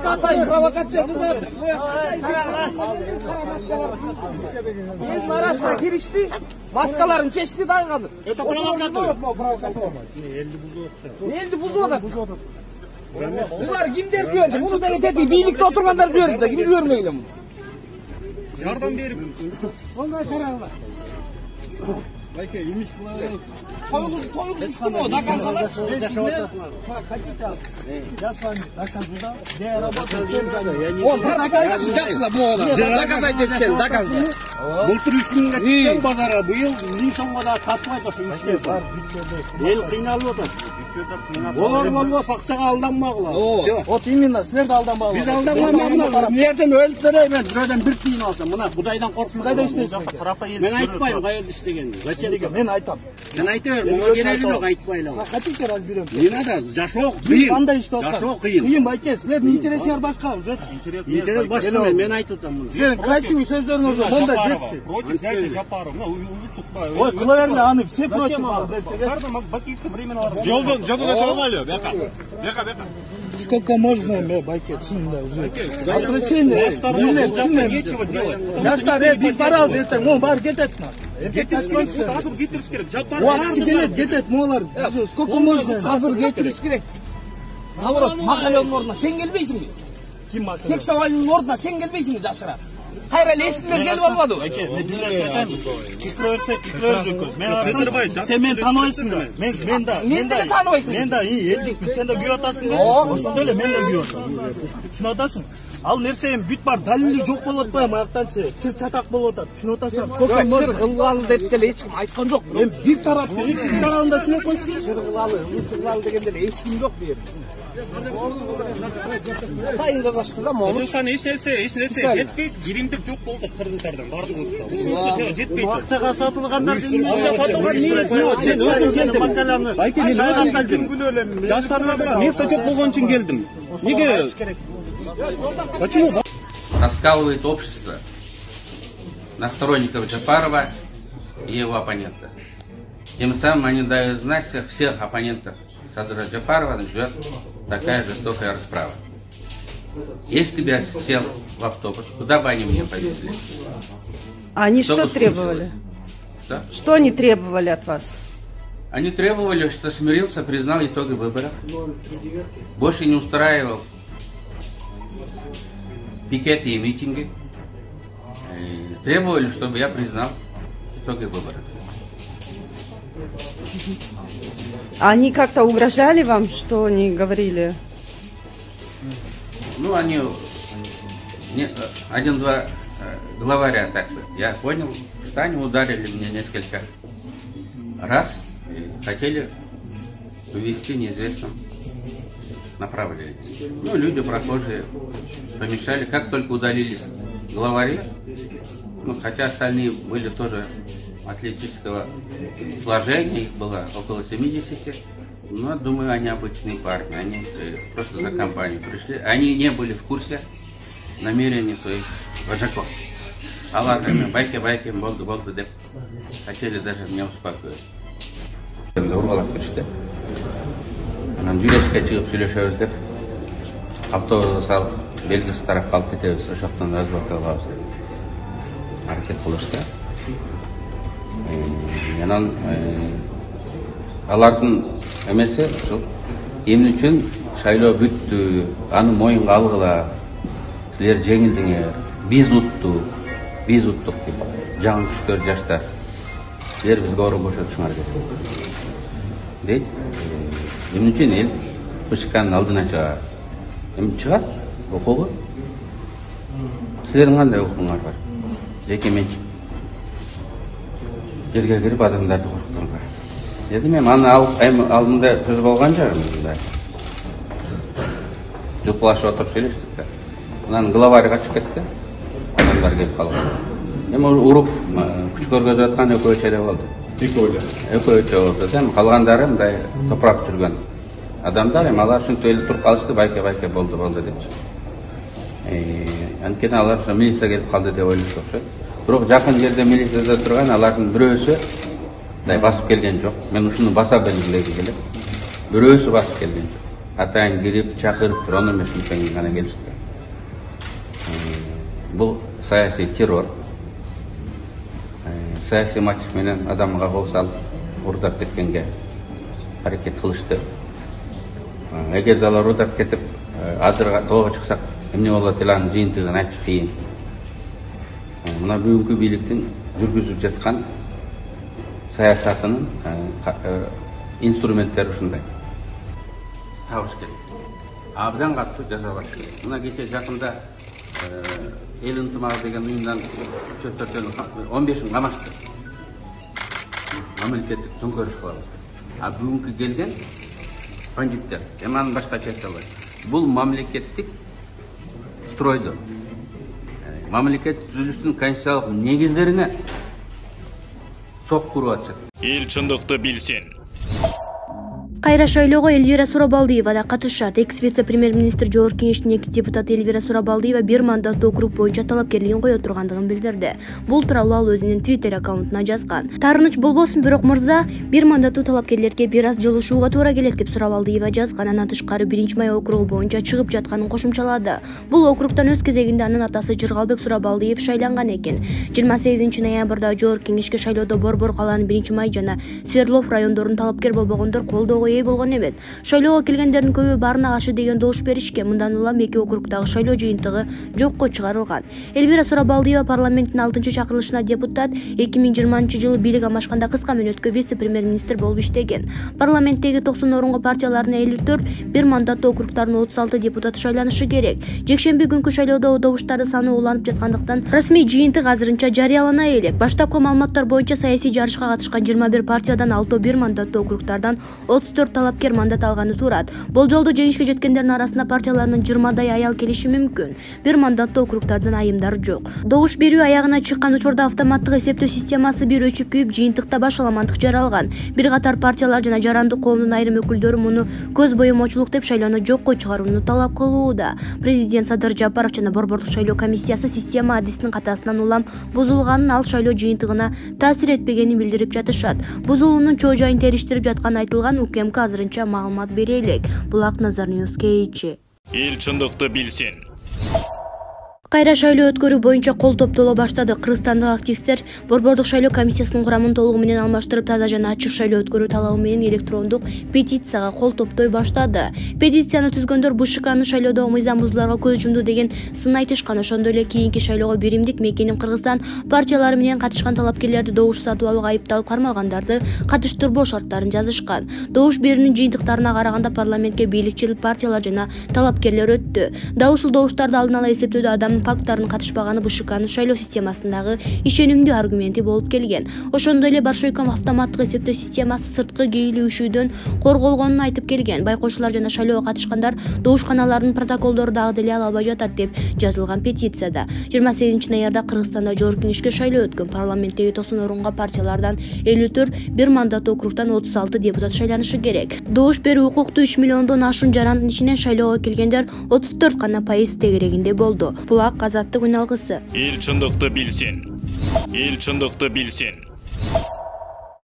Atayım provokasyon kızı. Elin arasına girişti. Maskaların çeşitli dağıldı. Eldi buzu da. Bunlar kimler gördü? Bunu da dedi. Birlikte oturmanlar gördü de. Kimi görmeyle bunu? Yardım berip. Onlar kararlar. Bayke, yemiş kılavuz. Toyuz düştü mü o? Dakansalar. On tarafı sıcaksın bu oğlan. Dakansay geçelim, dakansay. Былтыр 3000 кеткен базара, быйыл 1000 сомго да тартып айтасың 3000 сом. Эл кыйналып атат. Олар болбос акчага алданмагыла. Вот именно, силерде алданбагыла. Биз алданмагыла. Мынерден өлүп берейин, мен бирөөдөн бир тыйын алсам, мына Кудайдан коркуп кайда иштейсиң? Мен айтпайм кайерде иштегенди. Зачем? Мен айтам. Sen ayta ver, bana gereği yok aytmayla. Хотите разберем? Yine de yaşok kıyın. Kanda işte o. Yaşok kıyın. Kıyın bayke, sizlerin интересиңер başka. İnteres başka men aytıtam bunu. Sizlerin красивый сөздеріңіз жоқ. Онда жетті. Против взятия Жапарова. Ой, кылаверди, аны все против. Жолдон салмайлы. Бека. Сколько можно, байке, чынында уже. Отвращение. Нечего делать. Жаштар, биз барабыз ертең, он баары кетет. Hazır getiririz gerek. Уақытысы келет, кетет, молар. Сколько можно? Hazır getiririz gerek. Navrot, Makalyonun orдуна sen gelmeysin mi? Kim Makalyон? Seksavalyonun orдуна sen gelmeysin mi Jaşıra? Hayır, eskiler gelip almadı. Sen meni tanыбайсың да. Мен деле таныбайсың. Мен да, элдик, сен да күйүп атасың да. Ошондой эле мен да күйүп атам. Түшүнүп атасың? Ал нерсенин бүт бар далили жок болуп атпайбы аяктанчы? Сиз татак болуп атат. Түшүнүп атасың? Шыр кылалы деп деле эч ким айткан жок. Мен бир тарап, экинчи тарабында түшүнүп койсуң. Шыр кылалы, кылалы деген деле эч ким жок бу жерде. Тайын жазашты да момуш. Кыргызстан эч нерсе жетпейт, биримдик жок болду кыргыздардан бардыгыбызда. Ушунусу жетпейт. Акчага сатылгандар Акча сатылган сен өзүң келдиң. Байке, мен өзүм келдим. Жаштарга место жок болгон үчүн келдим. Неге? Почему? Раскалывает общество на сторонников Джапарова и его оппонента. Тем самым они дают знать всех оппонентов Садыра Джапарова ждет такая жестокая расправа. Если бы я сел в автобус, куда бы они меня повезли? Они что требовали? Что? Что они требовали от вас? Они требовали, что смирился, признал итоги выборов. Больше не устраивал пикеты и митинги. И требовали, чтобы я признал итоги выборов. Они как-то угрожали вам, что они говорили? Ну, они один-два главаря так бы. Я понял, что они ударили меня несколько раз и хотели увести в неизвестном направлении. Ну, люди прохожие помешали. Как только удалились главари, ну, хотя остальные были тоже атлетического сложения, их было около 70, но, думаю, они обычные парни, они просто за компанию пришли. Они не были в курсе намерений своих вожаков. Аллахами, байке, болды деп хотели даже меня успокоить. Урбалап киришти. Анан жүрөшкө чыгып сүйлөшөбүз деп автобусты салып белгисиз тарапка алып кетебиз, ошоктон разборка кылабыз деп аракет кылышты. Анан алардын эмеси ушул эмне үчүн шайлоо бүттү, аны моюнга алгыла, силер жеңилдиңер, биз уттук деп жаңы күчтөр жаштар, силер бизге орун бошотушуңар дейт. Эмне үчүн эл БШКнын алдына чыгат? Эми чыгат, укугу. Силердин кандай укугуңар бар? Жеке менчик. Жерге кирип адамдарды коркутуңар. Дедим, мен аны алдында төзүп алган жагым. Жупулашып отуруп сүйлөштүк да. Анан главарь качып кетти. Адамдар келип калган. Эми уруп күч көргөзүп аткан экөөчө эле болду. Экөөчө болду. Эми калгандары мындай топурап жүргөн адамдар, эми алар ушинтип эле туруп калышты, байке болду депчи. Анткени алар ошо милиция келип калды деп ойлошуп окшойт. Бирок жакын жерде милицияда турган алардын бирөөсү басып келген жоқ. Мен ушуну баса белгилеги келет. Бирөөсү басып келген жоқ. Атайын кирип, чакырып, туруп эмес үчүн гана келишти. Бул саясий террор. Саясий мотив менен адамга кол салып, урдап кеткенге аракет кылышты. Эгерде алар урдап кетип, азырга тоого чыксак, эмне болот эле анын жыйынтыгын айтыш кыйын. Мына бүгүнкү бийликтин жүргүзүп жаткан саясатынын инструменттери ушундай. Табыш керек. Абдан катуу жазалаш керек. Мына кече жакында эл ынтымагы деген уюмдан 15-ин камашты. Мамлекеттик төңкөрүш кылабыз. Бүгүнкү келген бандиттер, анын башкача айта албайм. Бул мамлекеттик стройду, мамлекет түзүлүшүнүн конституциялык негиздерине соккуруп атышат. Эл чындыкты билсин. Кайра шайлоого Эльвира Сурабалдиева да катышат. Экс-вице-премьер-министр Жогорку Кеңештин экс-депутаты Эльвира Сурабалдиева бир мандаттуу округ боюнча талапкерлигин кое тургандыгын билдирди. Бул тууралуу ал өзүнүн Twitter аккаунтуна жазган. Таарыныч болбосун, бирок мырза, бир мандаттуу талапкерлерге бир аз жылышууга туура келет деп Сурабалдиева жазган. Андан тышкары 1-май округу боюнча чыгып жатканын кошумчалады. Бул округтан өз кезегинде анын атасы Жыргалбек Сурабалдиев шайланган экен. 28-ноябрда Жогорку Кеңешке шайлоодо Борбор калаанын 1-май жана Свердлов райондорунун талапкер болбогондор колдоого болгон эмес. Шайлоого келгендердин көбү барына каршы деген добуш беришкен. Мындан улам эки округдагы шайлоо жыйынтыгы жокко чыгарылган. Эльвира Сурабалдиева парламенттин 6-чакырылышына депутат, 2020-жылы бийлик алмашканда кыска мөөнөткө вице-премьер-министр болуп иштеген. Парламенттеги 90 орунга партиялардын 54, бир мандаттуу округдардын 36 депутат шайланышы керек. Жекшемби күнкү шайлоодо добуштардын саны уланып жаткандыктан расмий жыйынтык азырынча жарыялана элек. Баштапкы маалыматтар боюнча саясий жарышка катышкан 21 партиядан 6 бир мандаттуу округдардан 34 талапкер мандат алганы турат. Болжолдуу жеңишке жеткендердин арасында партиялардын 20дай аял келиши мүмкүн. Бир мандаттуу округдардын айымдары жок. Добуш берүү аягына чыккан учурда автоматтык эсептөө системасы бир өчүп күйүп, жыйынтыкта башаламандык жаралган. Бир катар партиялар жана жарандык коомдун айрым өкүлдөрү муну көз боемочулук деп шайлоону жокко чыгарууну талап кылууда. Президент Садыр Жапаров жана Борбордук шайлоо комиссиясы система адисинин катасынан улам бузулганын, ал шайлоо жыйынтыгына таасир этпегенин билдирип жатышат. Бузулуунун чоо жайын териштирип жатканы айтылган. УКМК азырынча маалымат бере элек. Булак Назар Ньюс KG. Эл чындыкты билсин. Кайра шайлоо өткөрүү боюнча кол топтоло баштады. Кыргызстандык активисттер Борбордук шайлоо комиссиясынын курамын толугу менен алмаштырып, таза жана ачык шайлоо өткөрүү талабы менен электрондук петицияга кол топтой баштады. Петицияны түзгөндөр БШКнын шайлоодогу мыйзам бузууларга көз жумду деген сын айтышкан. Ошондой эле кийинки шайлоого биримдик мекенин Кыргызстан партиялары менен катышкан талапкерлерди добуш сатып алууга айыпталып кармалгандарды катыштырбоо шарттарын жазышкан. Добуш берүүнүн жыйынтыктарына караганда парламентке бийликчил партиялар жана талапкерлер өттү. Дал ушул добуштарды алдын ала эсептөөдө адамдын факттарын катышпаганы БШКнын шайлоо системасындагы ишенимдүү аргументи болуп келген. Ошондой эле Баршойком автоматтык эсептөө системасы сырткы кийилүүшүүдөн корголгонун айтып келген. Байкоочулар жана шайлоого катышкандар добушканалардын протоколдору дагы деле ала албай жатат деп жазылган петицияда. 28-ноябрда Кыргызстанда Жогорку Кеңешке шайлоо өткөн. Парламенттеги 90 орунга партиялардан 54, бир мандаттуу округдан 36 депутат шайланышы керек. Добуш берүү укуктуу 3 миллиондон ашуун жарандын ичинен шайлоого келгендер 34 гана пайыз тегерегинде болду. Булак Азаттык үн алгысы. Эл чындыкты билсин. Эл чындыкты билсин.